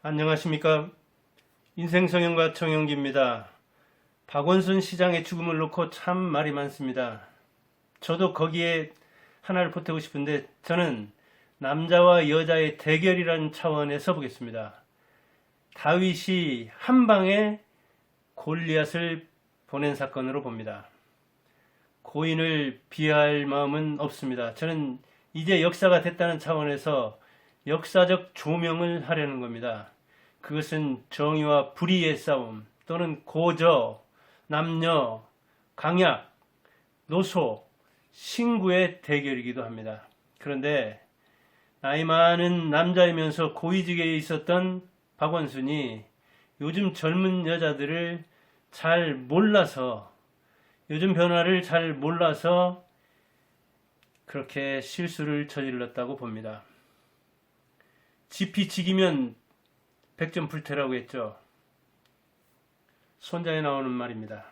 안녕하십니까. 인생성형과 정영기입니다. 박원순 시장의 죽음을 놓고 참 말이 많습니다. 저도 거기에 하나를 보태고 싶은데 저는 남자와 여자의 대결이라는 차원에서 보겠습니다. 다윗이 한 방에 골리앗을 보낸 사건으로 봅니다. 고인을 비하할 마음은 없습니다. 저는 이제 역사가 됐다는 차원에서 역사적 조명을 하려는 겁니다. 그것은 정의와 불의의 싸움 또는 고저, 남녀, 강약, 노소, 신구의 대결이기도 합니다. 그런데 나이 많은 남자이면서 고위직에 있었던 박원순이 요즘 젊은 여자들을 잘 몰라서, 요즘 변화를 잘 몰라서 그렇게 실수를 저질렀다고 봅니다. 지피지기면 백전불태라고 했죠. 손자에 나오는 말입니다.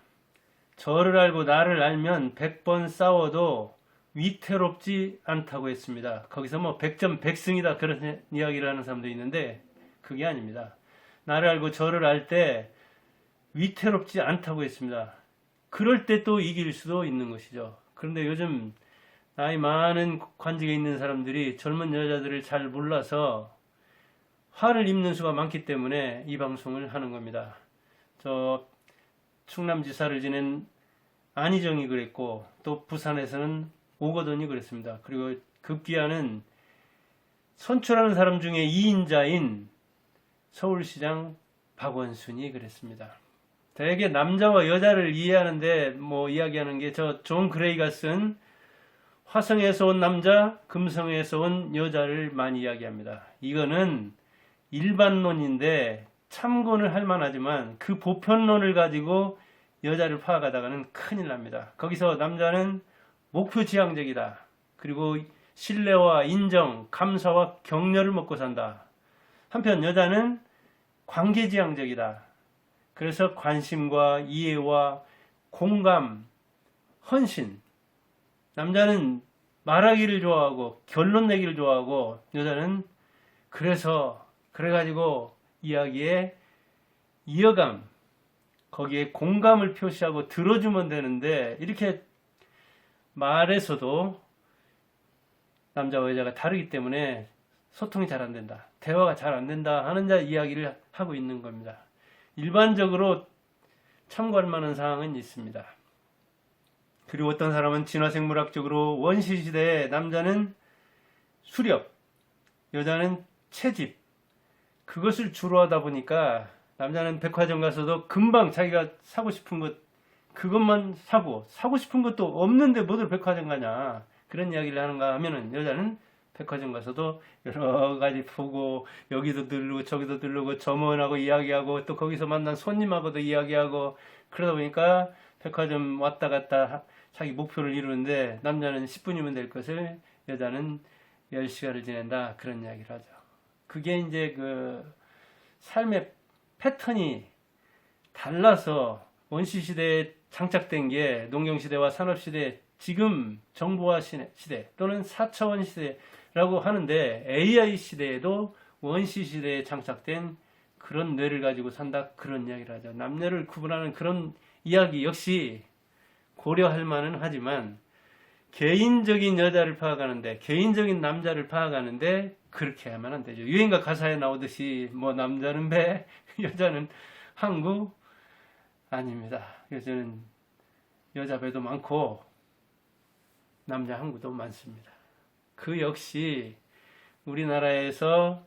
저를 알고 나를 알면 100번 싸워도 위태롭지 않다고 했습니다. 거기서 뭐 백전백승이다 그런 이야기를 하는 사람도 있는데 그게 아닙니다. 나를 알고 저를 알 때 위태롭지 않다고 했습니다. 그럴 때 또 이길 수도 있는 것이죠. 그런데 요즘 나이 많은 관직에 있는 사람들이 젊은 여자들을 잘 몰라서 화를 입는 수가 많기 때문에 이 방송을 하는 겁니다. 저 충남지사를 지낸 안희정이 그랬고 또 부산에서는 오거돈이 그랬습니다. 그리고 급기야는 선출하는 사람 중에 2인자인 서울시장 박원순이 그랬습니다. 대개 남자와 여자를 이해하는데 이야기하는 게 저 존 그레이가 쓴 화성에서 온 남자, 금성에서 온 여자를 많이 이야기합니다. 이거는 일반론인데 참고는 할 만하지만 그 보편론을 가지고 여자를 파악하다가는 큰일 납니다. 거기서 남자는 목표지향적이다. 그리고 신뢰와 인정, 감사와 격려를 먹고 산다. 한편 여자는 관계지향적이다. 그래서 관심과 이해와 공감, 헌신. 남자는 말하기를 좋아하고 결론 내기를 좋아하고 여자는 그래가지고 이야기에 이어감, 거기에 공감을 표시하고 들어주면 되는데 이렇게 말에서도 남자와 여자가 다르기 때문에 소통이 잘 안 된다. 대화가 잘 안 된다 하는 이야기를 하고 있는 겁니다. 일반적으로 참고할 만한 사항은 있습니다. 그리고 어떤 사람은 진화생물학적으로 원시시대에 남자는 수렵, 여자는 채집, 그것을 주로 하다 보니까 남자는 백화점 가서도 금방 자기가 사고 싶은 것 그것만 사고 싶은 것도 없는데 뭐들 백화점 가냐 그런 이야기를 하는가 하면은 여자는 백화점 가서도 여러 가지 보고 여기도 들르고 저기도 들르고 점원하고 이야기하고 또 거기서 만난 손님하고도 이야기하고 그러다 보니까 백화점 왔다 갔다 자기 목표를 이루는데 남자는 10분이면 될 것을 여자는 10시간을 지낸다 그런 이야기를 하죠. 그게 이제 그 삶의 패턴이 달라서 원시시대에 장착된 게 농경시대와 산업시대, 지금 정보화 시대 또는 4차원 시대라고 하는데 AI 시대에도 원시시대에 장착된 그런 뇌를 가지고 산다 그런 이야기를 하죠. 남녀를 구분하는 그런 이야기 역시 고려할 만은 하지만 개인적인 여자를 파악하는데 개인적인 남자를 파악하는데 그렇게 하면 안 되죠. 유행가 가사에 나오듯이 남자는 배, 여자는 항구 아닙니다. 요즘은 여자 배도 많고 남자 항구도 많습니다. 그 역시 우리나라에서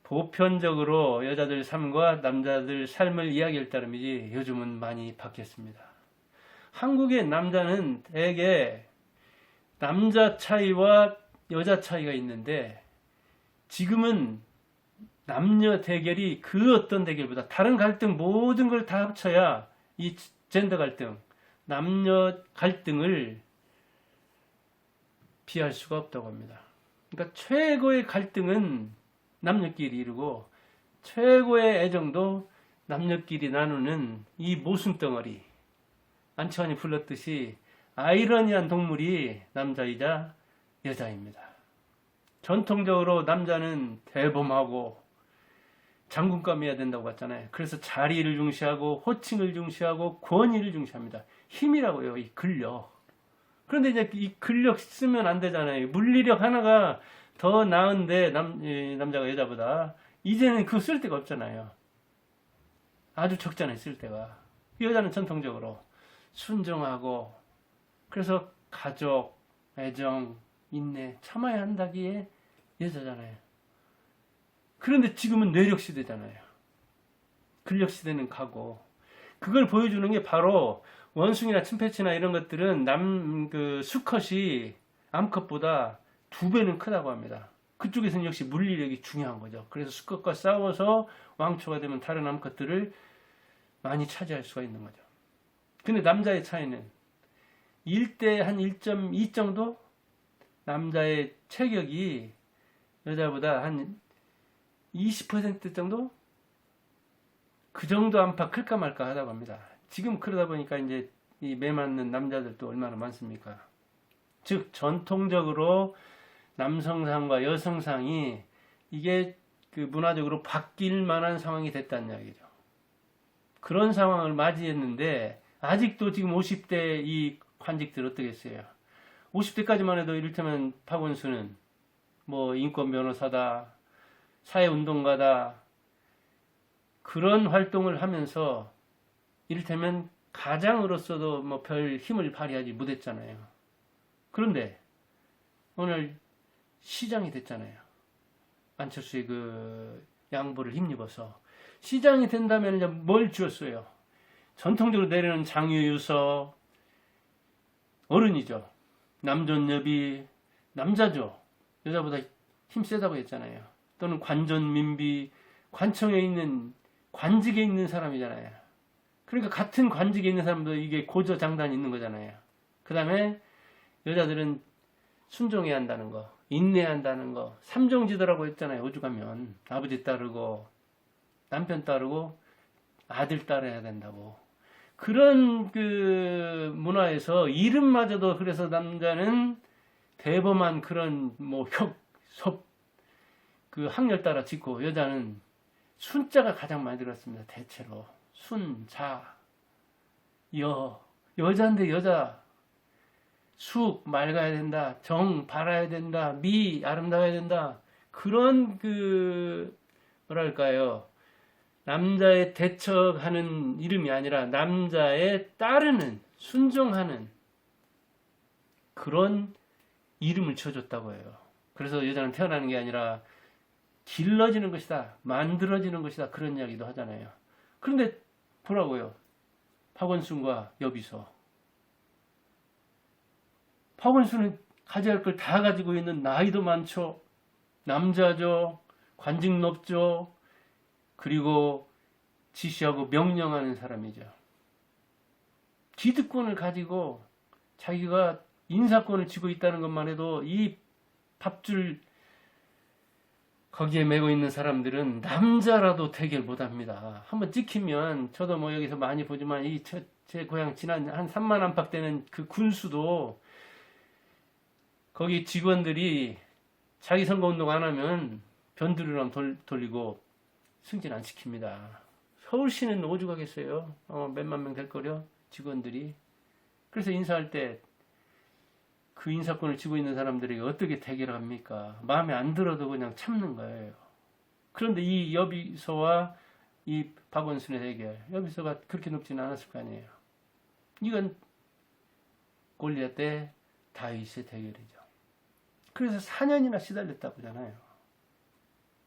보편적으로 여자들 삶과 남자들 삶을 이야기할 따름이지 요즘은 많이 바뀌었습니다. 한국의 남자는 대개 남자 차이와 여자 차이가 있는데 지금은 남녀 대결이 그 어떤 대결보다 다른 갈등 모든 걸 다 합쳐야 이 젠더 갈등, 남녀 갈등을 피할 수가 없다고 합니다. 그러니까 최고의 갈등은 남녀끼리 이루고 최고의 애정도 남녀끼리 나누는 이 모순덩어리, 안치환이 불렀듯이 아이러니한 동물이 남자이자 여자입니다. 전통적으로 남자는 대범하고 장군감해야 된다고 봤잖아요. 그래서 자리를 중시하고 호칭을 중시하고 권위를 중시합니다. 힘이라고요. 이 근력. 그런데 이제 이 근력 쓰면 안 되잖아요. 물리력 하나가 더 나은데 이 남자가 여자보다 이제는 그거 쓸 데가 없잖아요. 아주 적잖아요. 쓸 데가. 여자는 전통적으로 순종하고 그래서 가족, 애정, 인내 참아야 한다기에 여자잖아요. 그런데 지금은 뇌력 시대잖아요. 근력 시대는 가고 그걸 보여주는 게 바로 원숭이나 침팬지나 이런 것들은 수컷이 암컷보다 2배는 크다고 합니다. 그쪽에서는 역시 물리력이 중요한 거죠. 그래서 수컷과 싸워서 왕초가 되면 다른 암컷들을 많이 차지할 수가 있는 거죠. 근데 남자의 차이는 1대 한 1.2 정도? 남자의 체격이 여자보다 한 20% 정도? 그 정도 안팎 클까 말까 하다고 합니다. 지금 그러다 보니까 이제 이 매 맞는 남자들도 얼마나 많습니까? 즉, 전통적으로 남성상과 여성상이 이게 그 문화적으로 바뀔 만한 상황이 됐다는 이야기죠. 그런 상황을 맞이했는데, 아직도 지금 50대 이 관직들 어떻겠어요? 50대까지만 해도 이를테면 박원순은 뭐 인권 변호사다, 사회운동가다, 그런 활동을 하면서 이를테면 가장으로서도 뭐 별 힘을 발휘하지 못했잖아요. 그런데 오늘 시장이 됐잖아요. 안철수의 그 양보를 힘입어서 시장이 된다면 이제 뭘 주었어요? 전통적으로 내리는 장유유서 어른이죠. 남존여비 남자죠. 여자보다 힘 세다고 했잖아요. 또는 관전민비 관청에 있는 관직에 있는 사람이잖아요. 그러니까 같은 관직에 있는 사람도 이게 고저장단이 있는 거잖아요. 그 다음에 여자들은 순종해야 한다는 거, 인내해야 한다는 거, 삼종지도라고 했잖아요. 오죽하면 아버지 따르고 남편 따르고 아들 따라야 된다고. 그런 그 문화에서 이름마저도 그래서 남자는 대범한 그런 뭐 그 학렬 따라 짓고 여자는 순자가 가장 많이 들었습니다. 대체로 순, 자, 여자인데 여자 숙 맑아야 된다, 정 바라야 된다, 미 아름다워야 된다. 그런 그 뭐랄까요? 남자의 대척하는 이름이 아니라 남자의 따르는 순종하는 그런 이름을 지어줬다고 해요. 그래서 여자는 태어나는 게 아니라 길러지는 것이다, 만들어지는 것이다, 그런 이야기도 하잖아요. 그런데 보라고요. 박원순과 여비서. 박원순은 가져야 할 걸 다 가지고 있는, 나이도 많죠, 남자죠, 관직 높죠, 그리고 지시하고 명령하는 사람이죠. 기득권을 가지고 자기가 인사권을 쥐고 있다는 것만 해도 이 밥줄 거기에 메고 있는 사람들은 남자라도 대결 못합니다. 한번 찍히면, 저도 뭐 여기서 많이 보지만 제 고향 지난 한 3만 안팎 되는 그 군수도 거기 직원들이 자기 선거운동 안 하면 변두리로 돌리고 승진 안 시킵니다. 서울시는 오죽하겠어요. 몇만 명 될 거려 직원들이. 그래서 인사할 때 그 인사권을 쥐고 있는 사람들에게 어떻게 대결합니까? 마음에 안 들어도 그냥 참는 거예요. 그런데 이 여비서와 이 박원순의 대결, 여비서가 그렇게 높지는 않았을 거 아니에요. 이건 골리앗 대 다윗의 대결이죠. 그래서 4년이나 시달렸다고 하잖아요.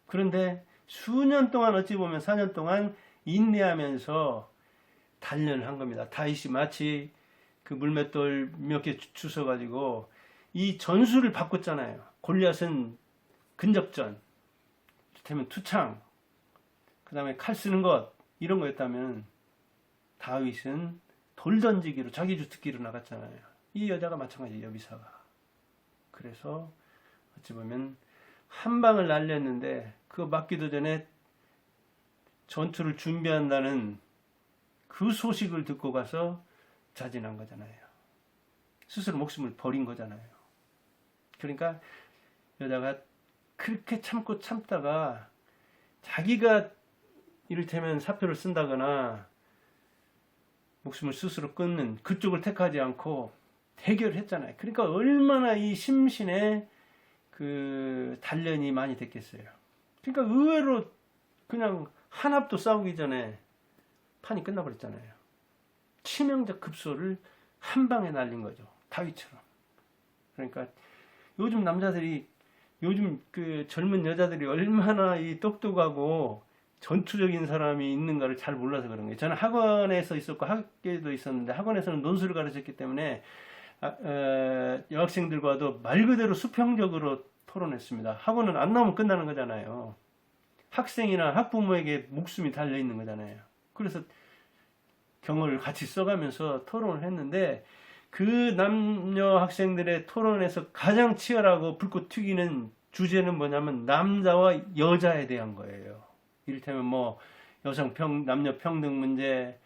그런데 수년 동안, 어찌 보면 4년 동안 인내하면서 단련을 한 겁니다. 다윗이 마치 그 물맷돌 몇 개 주워가지고 이 전술을 바꿨잖아요. 골리앗은 근접전, 이를테면 투창, 그 다음에 칼 쓰는 것, 이런 거였다면 다윗은 돌 던지기로 자기 주특기로 나갔잖아요. 이 여자가 마찬가지예요, 여비사가. 그래서 어찌 보면 한 방을 날렸는데 그거 맞기도 전에 전투를 준비한다는 그 소식을 듣고 가서 자진한 거잖아요. 스스로 목숨을 버린 거잖아요. 그러니까 여자가 그렇게 참고 참다가 자기가 이를테면 사표를 쓴다거나 목숨을 스스로 끊는 그쪽을 택하지 않고 해결을 했잖아요. 그러니까 얼마나 이 심신에 그 단련이 많이 됐겠어요. 그러니까 의외로 그냥 한 합도 싸우기 전에 판이 끝나버렸잖아요. 치명적 급소를 한 방에 날린 거죠. 다윗처럼. 그러니까 요즘 남자들이, 요즘 그 젊은 여자들이 얼마나 이 똑똑하고 전투적인 사람이 있는가를 잘 몰라서 그런 거예요. 저는 학원에서 있었고 학교에도 있었는데, 학원에서는 논술을 가르쳤기 때문에 여학생들과도 말 그대로 수평적으로 토론했습니다. 학원은 안 나오면 끝나는 거잖아요. 학생이나 학부모에게 목숨이 달려 있는 거잖아요. 그래서 경어를 같이 써가면서 토론을 했는데, 그 남녀 학생들의 토론에서 가장 치열하고 불꽃 튀기는 주제는 뭐냐면 남자와 여자에 대한 거예요. 이를테면 뭐 남녀 평등 문제,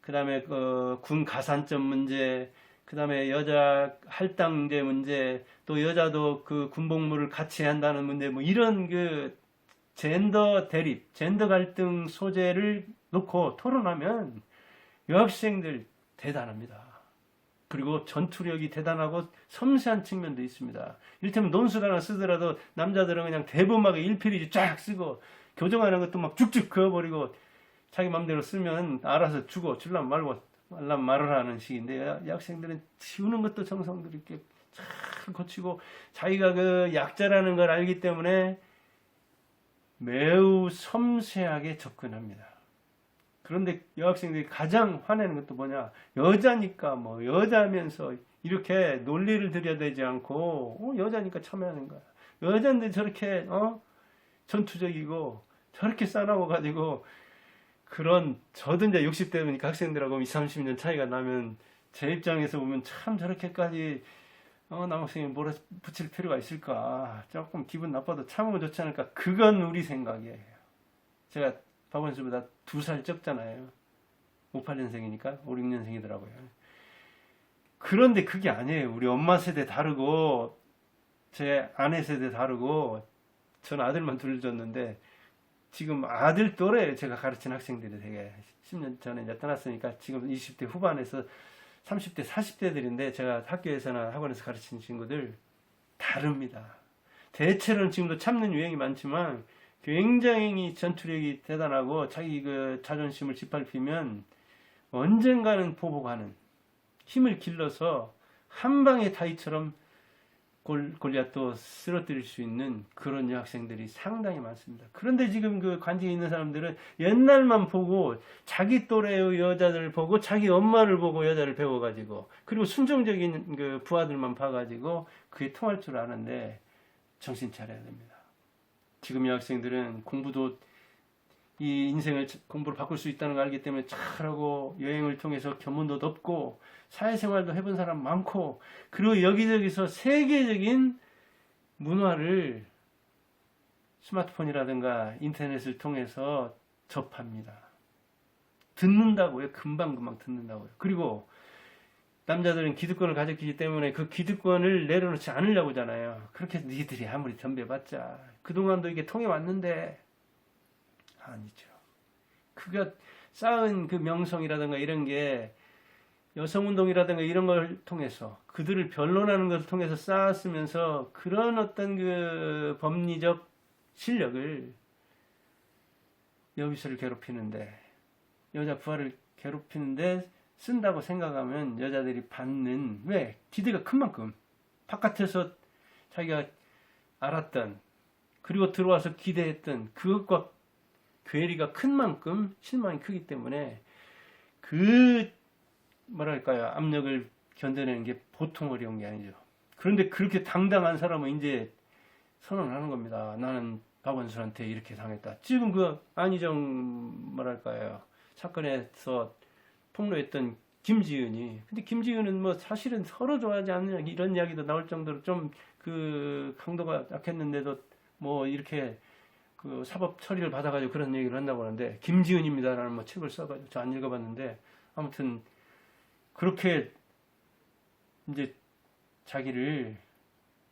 그 다음에 군 가산점 문제, 그 다음에 여자 할당제 문제, 또 여자도 그 군복무를 같이 한다는 문제, 뭐 이런 그 젠더 대립, 젠더 갈등 소재를 놓고 토론하면 여학생들 대단합니다. 그리고 전투력이 대단하고 섬세한 측면도 있습니다. 이를테면 논술 하나 쓰더라도 남자들은 그냥 대범하게 1페이지 쫙 쓰고 교정하는 것도 막 쭉쭉 그어버리고 자기 맘대로 쓰면 알아서 줄라면 말고 말라면 말을 하는 식인데, 여학생들은 지우는 것도 정성들 있게 잘 고치고 자기가 그 약자라는 걸 알기 때문에 매우 섬세하게 접근합니다. 그런데 여학생들이 가장 화내는 것도 뭐냐, 여자니까 뭐 여자면서 이렇게 논리를 들여대지 않고 여자니까 참여하는 거야. 여자인데 저렇게 전투적이고 저렇게 싸나워 가지고, 그런, 저도 이제 60대니까 학생들하고 20, 30년 차이가 나면 제 입장에서 보면 참 저렇게까지 남학생이 몰아붙일 필요가 있을까, 조금 기분 나빠도 참으면 좋지 않을까. 그건 우리 생각이에요. 제가 박원수보다 2살 적잖아요. 58년생이니까 5, 6년생이더라고요. 그런데 그게 아니에요. 우리 엄마 세대 다르고 제 아내 세대 다르고, 전 아들만 둘 줬는데 지금 아들 또래 제가 가르친 학생들이 되게 10년 전에 이제 떠났으니까 지금 20대 후반에서 30대, 40대들인데, 제가 학교에서나 학원에서 가르친 친구들 다릅니다. 대체로는 지금도 참는 유행이 많지만 굉장히 전투력이 대단하고 자기 그 자존심을 짓밟히면 언젠가는 보복하는, 힘을 길러서 한 방에 다윗처럼 골리앗도 쓰러뜨릴 수 있는 그런 여학생들이 상당히 많습니다. 그런데 지금 그 관직에 있는 사람들은 옛날만 보고, 자기 또래의 여자들을 보고 자기 엄마를 보고 여자를 배워가지고, 그리고 순종적인 그 부하들만 봐가지고 그게 통할 줄 아는데 정신 차려야 됩니다. 지금 여학생들은 공부도, 이 인생을 공부로 바꿀 수 있다는 걸 알기 때문에 잘하고, 여행을 통해서 견문도 높고 사회생활도 해본 사람 많고, 그리고 여기저기서 세계적인 문화를 스마트폰이라든가 인터넷을 통해서 접합니다. 듣는다고요. 금방금방 듣는다고요. 그리고 남자들은 기득권을 가졌기 때문에 그 기득권을 내려놓지 않으려고 하잖아요. 그렇게 니들이 아무리 덤벼봤자 그동안도 이게 통해왔는데, 아니죠. 그가 쌓은 그 명성이라든가 이런 게 여성운동이라든가 이런 걸 통해서, 그들을 변론하는 것을 통해서 쌓았으면서, 그런 어떤 그 법리적 실력을 여비스를 괴롭히는데, 여자 부하를 괴롭히는데 쓴다고 생각하면 여자들이 받는, 왜? 기대가 큰 만큼, 바깥에서 자기가 알았던, 그리고 들어와서 기대했던 그것과 괴리가 큰 만큼 실망이 크기 때문에, 그 뭐랄까요, 압력을 견뎌내는 게 보통 어려운 게 아니죠. 그런데 그렇게 당당한 사람은 이제 선언하는 겁니다. 나는 박원순한테 이렇게 당했다. 지금 그 안희정 뭐랄까요, 사건에서 폭로했던 김지은이, 근데 김지은은 뭐 사실은 서로 좋아하지 않느냐 이런 이야기도 나올 정도로 좀 그 강도가 약했는데도 뭐 이렇게 그 사법 처리를 받아가지고 그런 얘기를 한다고 하는데, 김지은입니다라는 뭐 책을 써가지고 저 안 읽어봤는데, 아무튼 그렇게 이제 자기를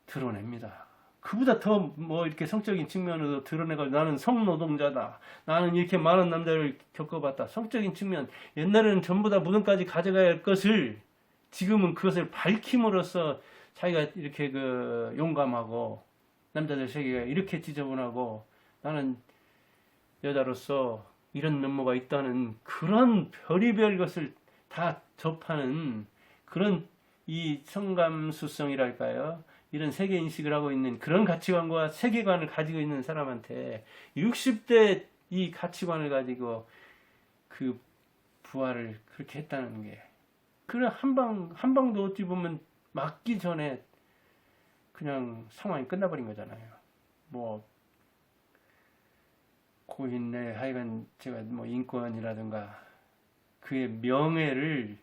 드러냅니다. 그보다 더 뭐 이렇게 성적인 측면으로 드러내가지고 나는 성노동자다. 나는 이렇게 많은 남자를 겪어봤다. 성적인 측면. 옛날에는 전부 다 무덤까지 가져가야 할 것을 지금은 그것을 밝힘으로써 자기가 이렇게 그 용감하고 남자들 세계가 이렇게 지저분하고 나는 여자로서 이런 면모가 있다는 그런 별의별 것을 다 접하는 그런 이 성감수성이랄까요? 이런 세계 인식을 하고 있는 그런 가치관과 세계관을 가지고 있는 사람한테 60대 이 가치관을 가지고 그 부활을 그렇게 했다는 게 그래 한 방도 어찌 보면 맞기 전에 그냥 상황이 끝나버린 거잖아요. 뭐 고인의 하여간 제가 뭐 인권이라든가 그의 명예를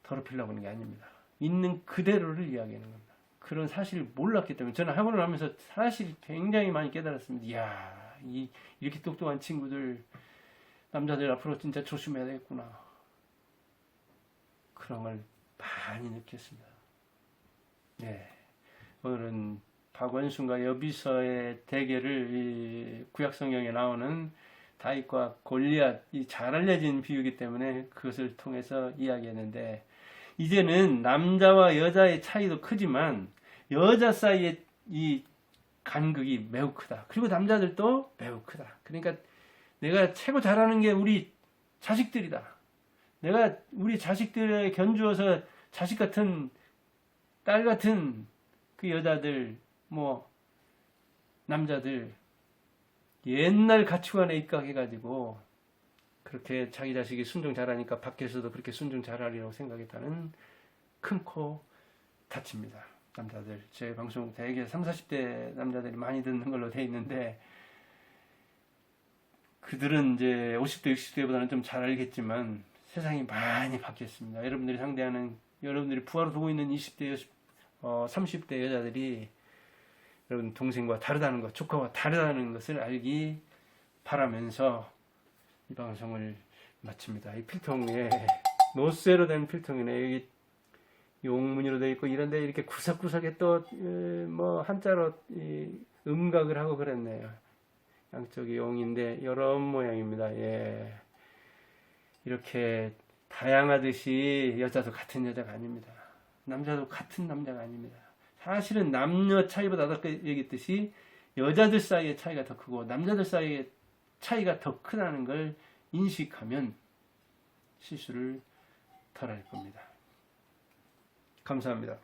더럽히려고 하는 게 아닙니다. 있는 그대로를 이야기하는 겁니다. 그런 사실을 몰랐기 때문에 저는 학원을 하면서 사실 굉장히 많이 깨달았습니다. 이야, 이렇게 똑똑한 친구들, 남자들 앞으로 진짜 조심해야 되겠구나. 그런 걸 많이 느꼈습니다. 네. 오늘은 박원순과 여비서의 대결을 이 구약성경에 나오는 다윗과 골리앗 이 잘 알려진 비유이기 때문에 그것을 통해서 이야기했는데 이제는 남자와 여자의 차이도 크지만 여자 사이의 이 간극이 매우 크다. 그리고 남자들도 매우 크다. 그러니까 내가 최고 잘하는 게 우리 자식들이다. 내가 우리 자식들에 견주어서 자식 같은 딸 같은 그 여자들 뭐 남자들 옛날 가치관에 입각해가지고 그렇게 자기 자식이 순종 잘하니까 밖에서도 그렇게 순종 잘하리라고 생각했다는 큰 코 다칩니다. 남자들 제 방송 대개 30, 40대 남자들이 많이 듣는 걸로 돼 있는데 그들은 이제 50대 60대보다는 좀 잘 알겠지만 세상이 많이 바뀌었습니다. 여러분들이 부하로 두고 있는 20대 30대 여자들이 여러분 동생과 다르다는 것, 조카와 다르다는 것을 알기 바라면서 이 방송을 마칩니다. 이 필통에 노쇠로 된 필통이네. 여기 용문으로 되어 있고 이런데 이렇게 구석구석에 또 뭐 한자로 음각을 하고 그랬네요. 양쪽이 용인데 이런 모양입니다. 예. 이렇게 다양하듯이 여자도 같은 여자가 아닙니다. 남자도 같은 남자가 아닙니다. 사실은 남녀 차이보다 아까 얘기했듯이 여자들 사이의 차이가 더 크고 남자들 사이의 차이가 더 크다는 걸 인식하면 실수를 덜 할 겁니다. 감사합니다.